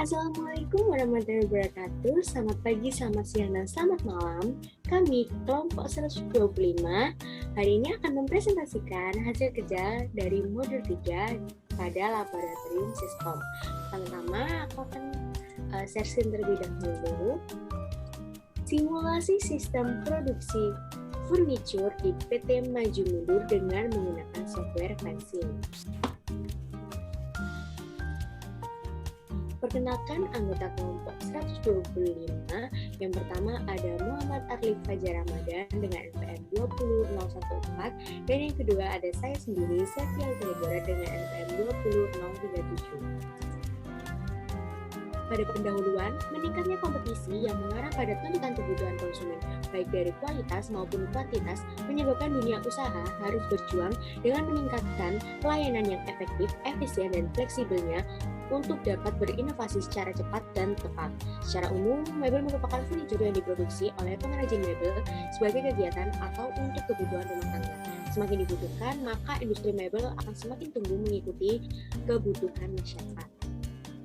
Assalamualaikum warahmatullahi wabarakatuh. Selamat pagi, selamat siang, dan selamat malam. Kami kelompok 125 hari ini akan mempresentasikan hasil kerja dari modul 3 pada laboratorium Siskom. Pertama, aku akan share screen terlebih dahulu. Simulasi sistem produksi furniture di PT Maju Mundur dengan menggunakan software fencing. Perkenalkan anggota kelompok 125. Yang pertama ada Muhammad Arif Fajar Ramadan dengan NPM 20014, dan yang kedua ada saya sendiri, Sefia Telegora dengan NPM 20037. Pada pendahuluan, meningkatnya kompetisi yang mengarah pada tuntutan kebutuhan konsumen, baik dari kualitas maupun kuantitas, menyebabkan dunia usaha harus berjuang dengan meningkatkan pelayanan yang efektif, efisien, dan fleksibelnya untuk dapat berinovasi secara cepat dan tepat. Secara umum, mebel merupakan furniture yang diproduksi oleh pengrajin mebel sebagai kegiatan atau untuk kebutuhan rumah tangga. Semakin dibutuhkan, maka industri mebel akan semakin tumbuh mengikuti kebutuhan masyarakat.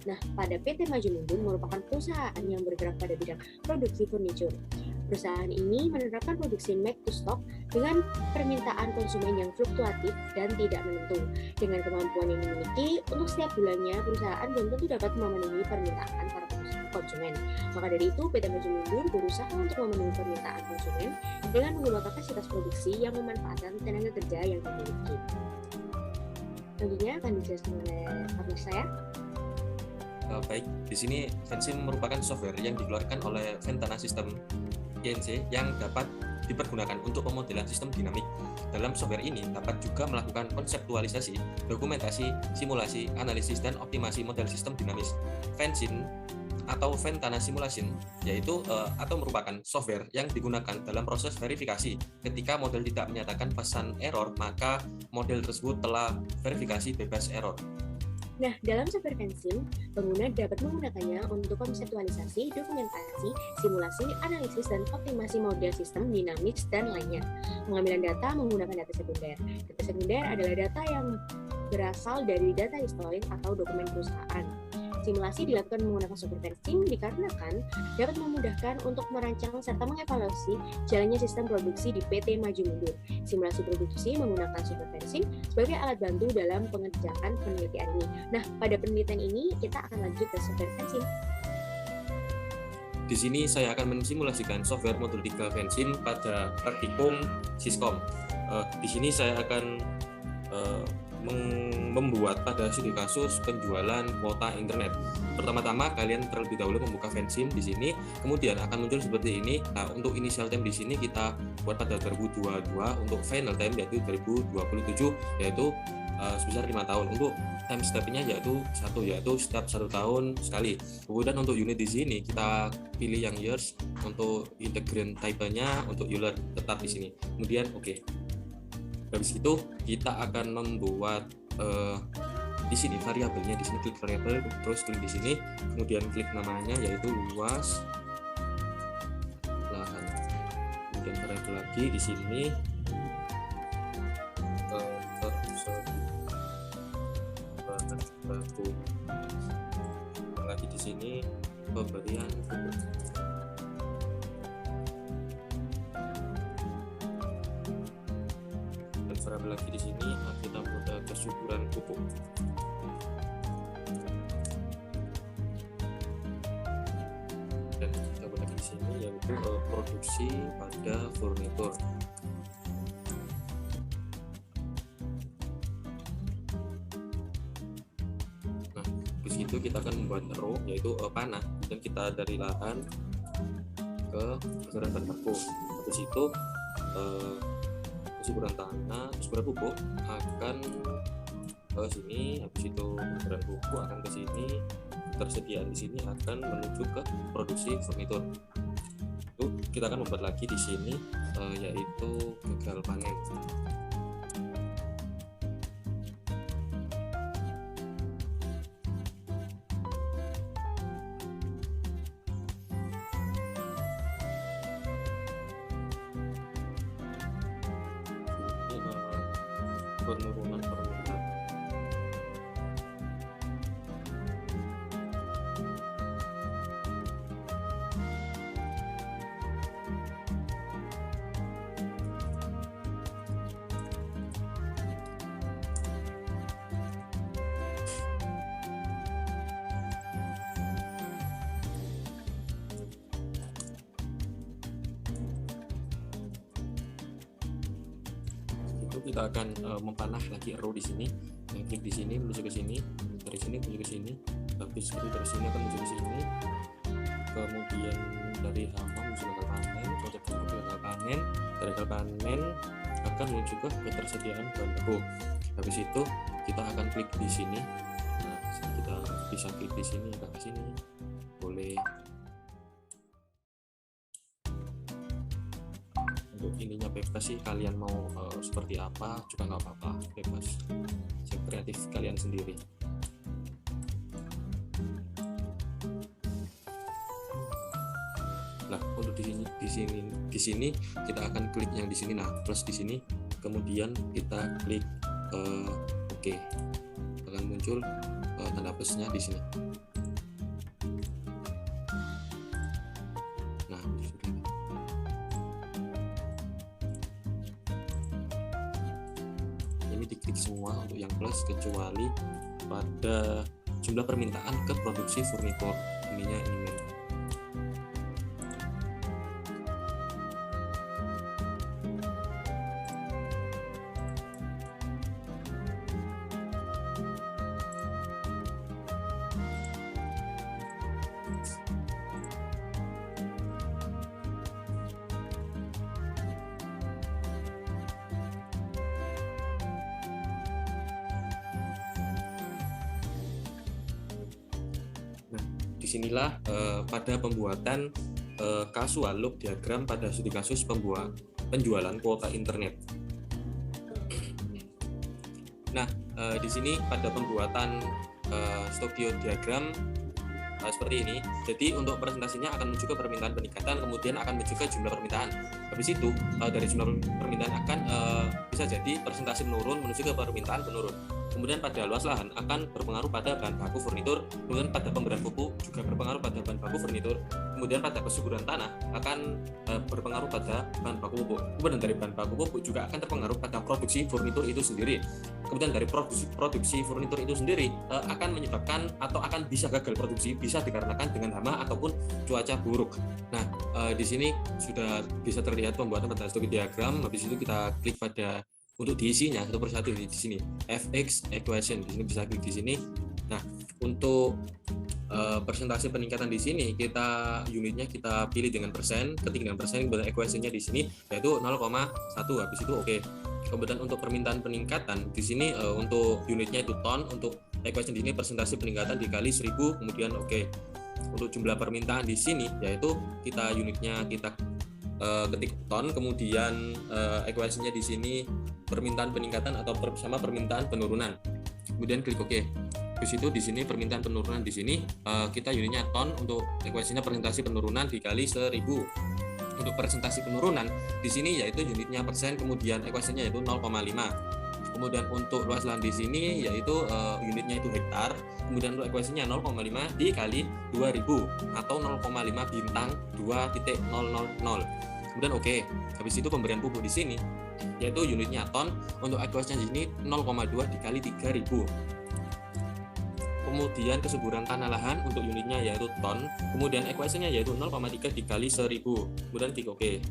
Nah, pada PT Maju Mundur merupakan perusahaan yang bergerak pada bidang produksi furniture. Perusahaan ini menerapkan produksi make to stock dengan permintaan konsumen yang fluktuatif dan tidak menentu. Dengan kemampuan yang dimiliki, untuk setiap bulannya perusahaan belum tentu dapat memenuhi permintaan para konsumen. Maka dari itu, PT Maju Mundur berusaha untuk memenuhi permintaan konsumen dengan mengubah kapasitas produksi yang memanfaatkan tenaga kerja yang dimiliki. Tentunya akan dijelaskan oleh partner saya. Baik, di sini Fencim merupakan software yang dikeluarkan oleh Ventana System INC yang dapat dipergunakan untuk pemodelan sistem dinamik. Dalam software ini dapat juga melakukan konseptualisasi, dokumentasi, simulasi, analisis, dan optimasi model sistem dinamis. Fencim atau Ventana Simulation yaitu atau merupakan software yang digunakan dalam proses verifikasi. Ketika model tidak menyatakan pesan error, maka model tersebut telah verifikasi bebas error. Nah, dalam software fencing, pengguna dapat menggunakannya untuk konseptualisasi, dokumentasi, simulasi, analisis, dan optimasi model sistem dinamis dan lainnya. Pengambilan data menggunakan data sekunder. Data sekunder adalah data yang berasal dari data historik atau dokumen perusahaan. Simulasi dilakukan menggunakan software fencing dikarenakan dapat memudahkan untuk merancang serta mengevaluasi jalannya sistem produksi di PT Maju Mundur. Simulasi produksi menggunakan software fencing sebagai alat bantu dalam pengerjaan penelitian ini. Nah, pada penelitian ini kita akan lanjut ke software fencing. Di sini saya akan mensimulasikan software modul 3 Fencim pada praktikum Siskom. Di sini saya akan membuat pada studi kasus penjualan kuota internet. Pertama-tama kalian terlebih dahulu membuka Fencim di sini, kemudian akan muncul seperti ini. Nah, untuk initial time di sini kita buat pada 2022, untuk final time yaitu 2027 yaitu sebesar 5 tahun. Untuk time step-nya yaitu setiap 1 tahun sekali. Kemudian untuk unit di sini kita pilih yang years, untuk integrant type-nya untuk Euler tetap di sini. Kemudian oke. Habis itu kita akan membuat di sini variabelnya, di sini klik variabel, terus klik di sini, kemudian klik namanya yaitu luas lahan, kemudian variabel lagi di sini lagi di sini pemberian pupuk. Variabel lagi di sini kita buat kesuburan pupuk. Dan kita buat lagi di sini yaitu produksi pada furnitur. Nah, di situ kita akan membuat row yaitu panah, dan kita dari lahan ke kesuburan baku. Habis itu kesuburan tanah, kesuburan pupuk akan ke sini, habis itu kesuburan pupuk akan ke sini, ketersediaan di sini akan menuju ke produksi furnitur. Itu kita akan membuat lagi di sini yaitu gagal panen. Penurunan permintaan. itu kita akan memanah lagi arrow di sini, klik di sini menuju ke sini, dari sini menuju ke sini, habis itu dari sini akan menuju ke sini, kemudian dari hama menuju gagal panen, cuaca buruk gagal panen, dari gagal panen akan menuju ke ketersediaan bahan baku. Habis itu kita akan klik di sini. Nah, kita bisa klik di sini atau ke sini, boleh. Untuk ininya bebas sih, kalian mau seperti apa juga nggak apa-apa, bebas, kreatif kalian sendiri. Nah, untuk di sini kita akan klik yang di sini, nah plus di sini, kemudian kita klik oke. Akan muncul tanda plusnya di sini. Nah, ini diklik semua untuk yang plus kecuali pada jumlah permintaan ke produksi furnitur. Ininya ini. Disinilah pada pembuatan casual log diagram pada studi kasus penjualan kuota internet. Nah, di sini pada pembuatan studio diagram seperti ini. Jadi untuk presentasinya akan menuju ke permintaan peningkatan, kemudian akan menuju ke jumlah permintaan. Habis itu dari jumlah permintaan akan bisa jadi presentasi menurun menuju ke permintaan penurun. Kemudian pada luas lahan akan berpengaruh pada bahan baku furnitur, kemudian pada pemberian pupuk juga berpengaruh pada bahan baku furnitur, kemudian pada kesuburan tanah akan berpengaruh pada bahan baku pupuk, kemudian dari bahan baku pupuk juga akan terpengaruh pada produksi furnitur itu sendiri, kemudian dari produksi furnitur itu sendiri akan menyebabkan atau akan bisa gagal produksi, bisa dikarenakan dengan hama ataupun cuaca buruk. Nah, di sini sudah bisa terlihat pembuatan pada studi diagram. Habis itu kita klik pada untuk diisinya satu persatu di sini fx equation, di sini bisa klik di sini. Nah, untuk persentase peningkatan di sini unitnya kita pilih dengan persen, ketik dengan persen, kemudian equationnya di sini yaitu 0,1. Habis itu oke. Kemudian untuk permintaan peningkatan di sini untuk unitnya itu ton, untuk equation di sini persentase peningkatan dikali 1000, kemudian oke. Untuk jumlah permintaan di sini yaitu unitnya kita ketik ton, kemudian equationnya di sini permintaan peningkatan atau sama permintaan penurunan, kemudian klik OK. Di situ di sini permintaan penurunan di sini kita unitnya ton, untuk equationnya persentase penurunan dikali 1000. Untuk persentase penurunan di sini yaitu unitnya persen, kemudian equationnya yaitu 0,5. Kemudian untuk luas lahan di sini yaitu unitnya itu hektar, kemudian untuk equationnya 0,5 dikali 2000 atau 0,5 bintang 2.000. Kemudian oke. Habis itu pemberian pupuk di sini yaitu unitnya ton, untuk equation di sini 0,2 dikali 3000. Kemudian kesuburan tanah lahan untuk unitnya yaitu ton, kemudian equationnya yaitu 0,3 dikali 1000. Kemudian klik oke.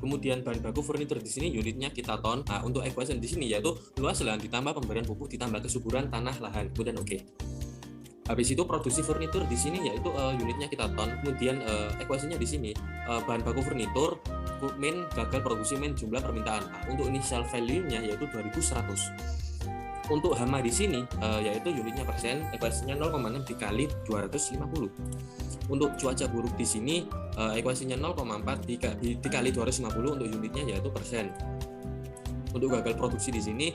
Kemudian bahan baku furnitur di sini unitnya kita ton. Nah, untuk equation di sini yaitu luas lahan ditambah pemberian pupuk ditambah kesuburan tanah lahan. Kemudian oke. Habis itu produksi furnitur di sini yaitu unitnya kita ton. Kemudian equationnya di sini bahan baku furnitur min gagal produksi min jumlah permintaan. Nah, untuk initial value-nya yaitu 2100. Untuk hama di sini yaitu unitnya persen, equationnya 0,6 dikali 250. Untuk cuaca buruk di sini equationnya 0,4 dikali 250, untuk unitnya yaitu persen. Untuk gagal produksi di sini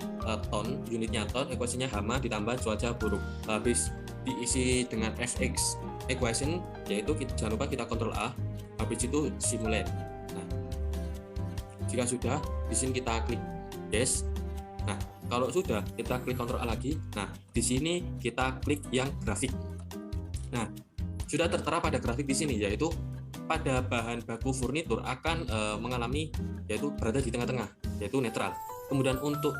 ton, unitnya ton, equationnya hama ditambah cuaca buruk. Habis diisi dengan fx equation yaitu jangan lupa kita Ctrl A, habis itu simulate. Nah, jika sudah di sini kita klik yes. Nah, kalau sudah kita klik Ctrl A lagi. Nah, di sini kita klik yang grafik. Nah, sudah tertera pada grafik di sini yaitu pada bahan baku furnitur akan mengalami yaitu berada di tengah-tengah yaitu netral. Kemudian untuk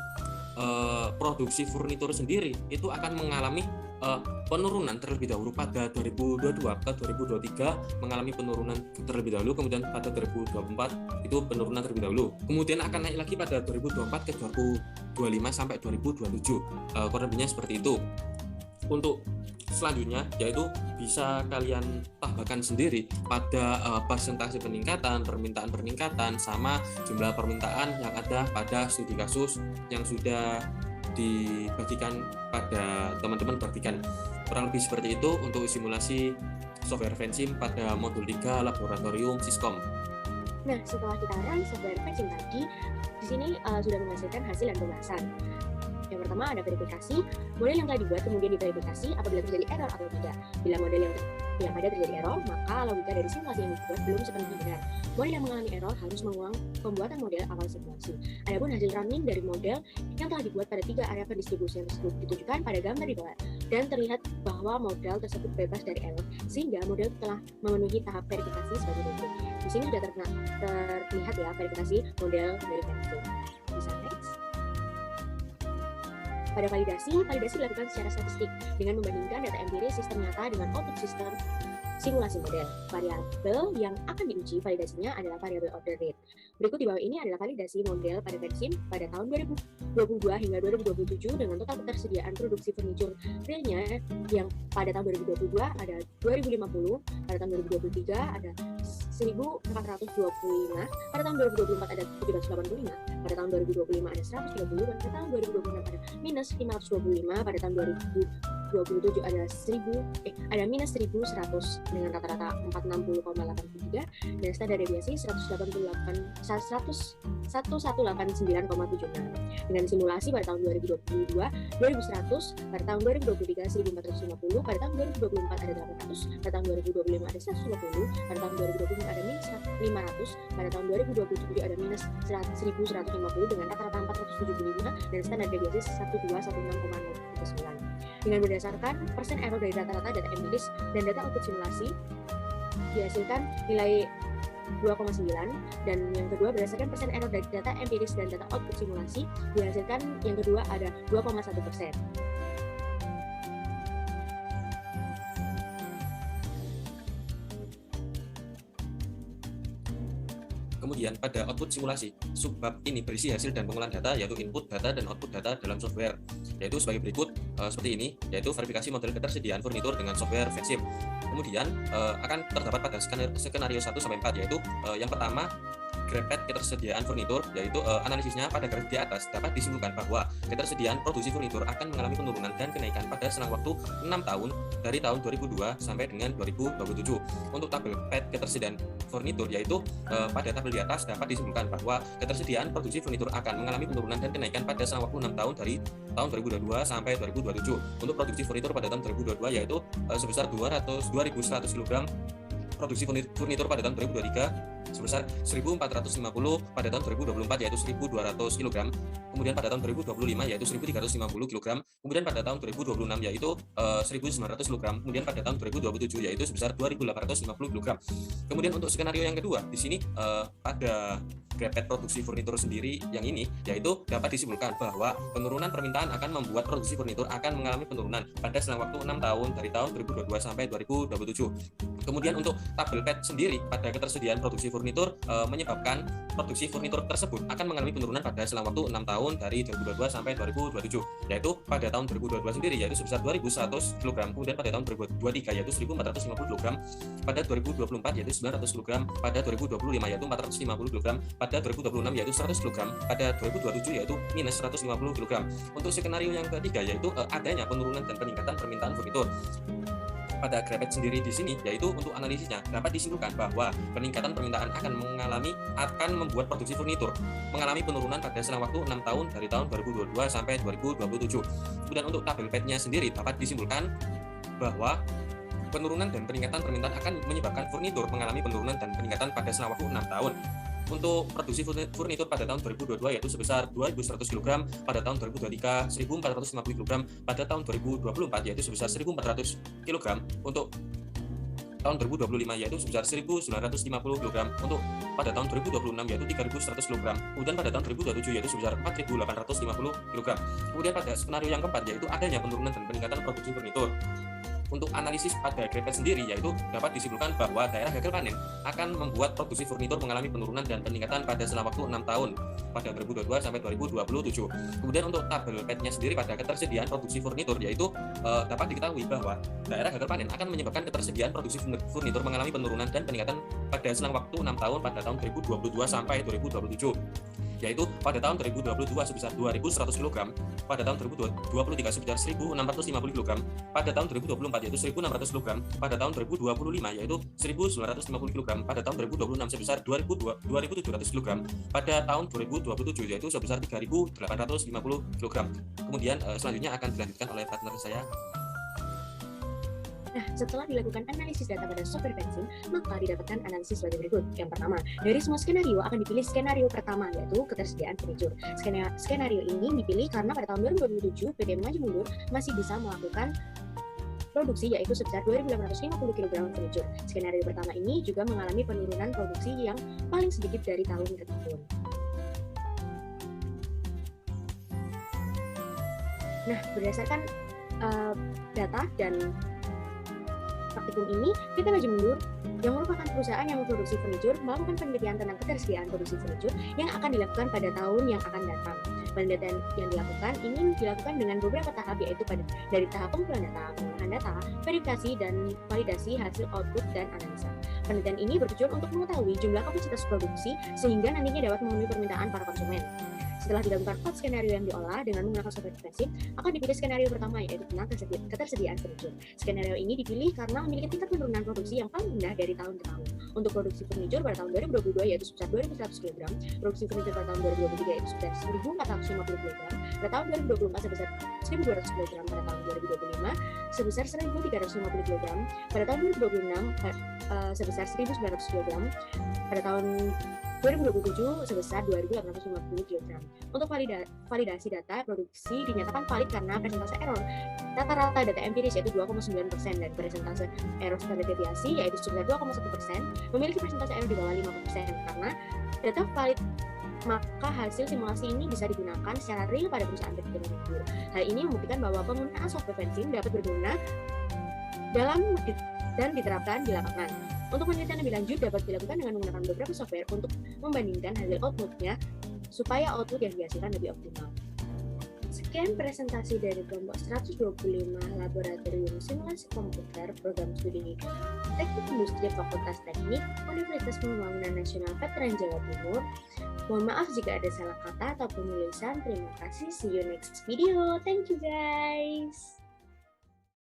produksi furnitur sendiri itu akan mengalami penurunan terlebih dahulu pada 2022 ke 2023 mengalami penurunan terlebih dahulu, kemudian pada 2024 itu penurunan terlebih dahulu, kemudian akan naik lagi pada 2024 ke 2025 sampai 2027, kurang lebihnya seperti itu. Untuk selanjutnya yaitu bisa kalian tambahkan sendiri pada persentase peningkatan, permintaan peningkatan, sama jumlah permintaan yang ada pada studi kasus yang sudah dibagikan pada teman-teman bagikan. Kurang lebih seperti itu untuk simulasi software Vensim pada modul 3 laboratorium Siskom. Nah, setelah kita run software Vensim tadi, di sini sudah menghasilkan hasil dan pembahasan. Yang pertama ada verifikasi, model yang telah dibuat kemudian diverifikasi apabila terjadi error atau tidak. Bila model yang ada terjadi error, maka logika dari simulasi yang dibuat belum sepenuhnya benar. Model yang mengalami error harus mengulang pembuatan model awal simulasi. Adapun hasil running dari model yang telah dibuat pada 3 area pendistribusian tersebut ditunjukkan pada gambar di bawah, dan terlihat bahwa model tersebut bebas dari error, sehingga model telah memenuhi tahap verifikasi sebagai berikut. Di sini sudah terlihat ya verifikasi model dari Vensim. Bisa next. Pada validasi dilakukan secara statistik dengan membandingkan data empiris sistem nyata dengan output sistem simulasi model. Variabel yang akan diuji validasinya adalah variabel order rate. Berikut di bawah ini adalah validasi model pada Vensim pada tahun 2022 hingga 2027 dengan total ketersediaan produksi furniture realnya yang pada tahun 2022 ada 2050, pada tahun 2023 ada 1425, pada tahun 2024 ada 785, pada tahun 2025 ada 130, pada tahun 2026 ada minus 525, pada tahun 2027 ada minus 1100 dengan rata-rata 460,83 dan standar deviasi 118,9,76 dengan simulasi pada tahun 2022 2100, pada tahun 2023 1450, pada tahun 2024 ada 800, pada tahun 2025 ada 150, pada tahun 2025 ada minus 500, pada tahun 2027 ada minus 1150 dengan rata-rata 475 dan standar deviasi 1216,09. Dengan berdasarkan persen error dari rata-rata data empiris dan data output simulasi dihasilkan nilai 2,9, dan yang kedua berdasarkan persen error dari data empiris dan data output simulasi dihasilkan yang kedua ada 2,1%. Kemudian pada output simulasi, subbab ini berisi hasil dan pengolahan data, yaitu input data dan output data dalam software, yaitu sebagai berikut, seperti ini, yaitu verifikasi model ketersediaan furnitur dengan software Vensim. Kemudian akan terdapat pada skenario 1-4, yaitu yang pertama, grafik ketersediaan furnitur, yaitu analisisnya pada grafik di atas dapat disimpulkan bahwa ketersediaan produksi furnitur akan mengalami penurunan dan kenaikan pada selang waktu 6 tahun dari tahun 2002 sampai dengan 2027. Untuk tabel pad ketersediaan furnitur, yaitu pada tabel di atas dapat disimpulkan bahwa ketersediaan produksi furnitur akan mengalami penurunan dan kenaikan pada selang waktu 6 tahun dari tahun 2022 sampai 2027. Untuk produksi furnitur pada tahun 2022 yaitu sebesar 2.100 kg, produksi furnitur pada tahun 2023 sebesar 1.450, pada tahun 2024 yaitu 1.200 kg, kemudian pada tahun 2025 yaitu 1.350 kg, kemudian pada tahun 2026 yaitu 1.900 kg, kemudian pada tahun 2027 yaitu sebesar 2.850 kg. Kemudian untuk skenario yang kedua, di sini pada grafik produksi furnitur sendiri yang ini, yaitu dapat disimpulkan bahwa penurunan permintaan akan membuat produksi furnitur akan mengalami penurunan pada selang waktu 6 tahun dari tahun 2022 sampai 2027. Kemudian untuk tabel pad sendiri pada ketersediaan produksi furnitur menyebabkan produksi furnitur tersebut akan mengalami penurunan pada selang waktu 6 tahun dari 2022 sampai 2027, yaitu pada tahun 2022 sendiri yaitu sebesar 2.100 kg, kemudian pada tahun 2023 yaitu 1.450 kg, pada 2024 yaitu 900 kg, pada 2025 yaitu 450 kg, pada 2026 yaitu 100 kg, pada 2027 yaitu minus 150 kg. Untuk skenario yang ketiga yaitu adanya penurunan dan peningkatan permintaan furnitur. Pada grafik sendiri di sini, yaitu untuk analisisnya dapat disimpulkan bahwa peningkatan permintaan akan membuat produksi furnitur mengalami penurunan pada selang waktu 6 tahun dari tahun 2022 sampai 2027. Kemudian untuk tabel pad-nya sendiri dapat disimpulkan bahwa penurunan dan peningkatan permintaan akan menyebabkan furnitur mengalami penurunan dan peningkatan pada selang waktu 6 tahun. Untuk produksi furnitur pada tahun 2022 yaitu sebesar 2.100 kg, pada tahun 2023 1.450 kg, pada tahun 2024 yaitu sebesar 1.400 kg. Untuk tahun 2025 yaitu sebesar 1.950 kg, untuk pada tahun 2026 yaitu 3.100 kg, kemudian pada tahun 2027 yaitu sebesar 4.850 kg. Kemudian pada skenario yang keempat yaitu adanya penurunan dan peningkatan produksi furnitur. Untuk analisis pada Great Place sendiri, yaitu dapat disimpulkan bahwa daerah gagal panen akan membuat produksi furnitur mengalami penurunan dan peningkatan pada selang waktu 6 tahun pada 2022 sampai 2027. Kemudian untuk tabel PET-nya sendiri pada ketersediaan produksi furnitur, yaitu dapat diketahui bahwa daerah gagal panen akan menyebabkan ketersediaan produksi furnitur mengalami penurunan dan peningkatan pada selang waktu 6 tahun pada tahun 2022 sampai 2027. Yaitu pada tahun 2022 sebesar 2.100 kg, pada tahun 2023 sebesar 1.650 kg, pada tahun 2024 yaitu 1.600 kg, pada tahun 2025 yaitu 1.950 kg, pada tahun 2026 sebesar 2.700 kg, pada tahun 2027 yaitu sebesar 3.850 kg. Kemudian selanjutnya akan dilanjutkan oleh partner saya. Nah, setelah dilakukan analisis data pada software Fansim, maka didapatkan analisis sebagai berikut. Yang pertama, dari semua skenario akan dipilih skenario pertama, yaitu ketersediaan furnitur. Skenario ini dipilih karena pada tahun 2027 PT Maju Mundur masih bisa melakukan produksi yaitu sebesar 2.850 kg furnitur. Skenario pertama ini juga mengalami penurunan produksi yang paling sedikit dari tahun ke tahun. Nah, berdasarkan data dan praktikum ini, PT Maju Mundur yang merupakan perusahaan yang memproduksi furnitur melakukan penelitian tentang ketersediaan produksi furnitur yang akan dilakukan pada tahun yang akan datang. Penelitian yang dilakukan ini dilakukan dengan beberapa tahap, yaitu dari tahap pengumpulan data, pengolahan data, verifikasi dan validasi hasil output dan analisa. Penelitian ini bertujuan untuk mengetahui jumlah kapasitas produksi sehingga nantinya dapat memenuhi permintaan para konsumen. Setelah dilakukan 4 skenario yang diolah dengan menggunakan software Fansim, akan dipilih skenario pertama yaitu tentang ketersediaan furnitur. Skenario ini dipilih karena memiliki tingkat penurunan produksi yang paling rendah dari tahun ke tahun. Untuk produksi furnitur pada tahun 2022 yaitu sebesar 2.100 kg, produksi furnitur pada tahun 2023 yaitu sebesar 1.450 kg, pada tahun 2024 sebesar 1.200 kg, pada tahun 2025 sebesar 1.350 kg, pada tahun 2026 sebesar 1.900 kg, pada tahun 2027 sebesar 2.850 kg. Untuk validasi data produksi dinyatakan valid karena persentase error rata-rata data empiris yaitu 2,9% dan persentase error standar deviasi yaitu sebesar 2,1%, memiliki persentase error di bawah 5% karena data valid. Maka hasil simulasi ini bisa digunakan secara real pada perusahaan PT Maju Mundur. Hal ini membuktikan bahwa penggunaan software Fansim dapat berguna dalam dan diterapkan di lapangan. Untuk penelitian lebih lanjut dapat dilakukan dengan menggunakan beberapa software untuk membandingkan hasil outputnya supaya output yang dihasilkan lebih optimal. Sekian presentasi dari kelompok 125 Laboratorium Simulasi Komputer Program Studi Teknik Industri Fakultas Teknik Universitas Pembangunan Nasional Veteran Jawa Timur. Mohon maaf jika ada salah kata atau penulisan. Terima kasih. See you next video. Thank you guys.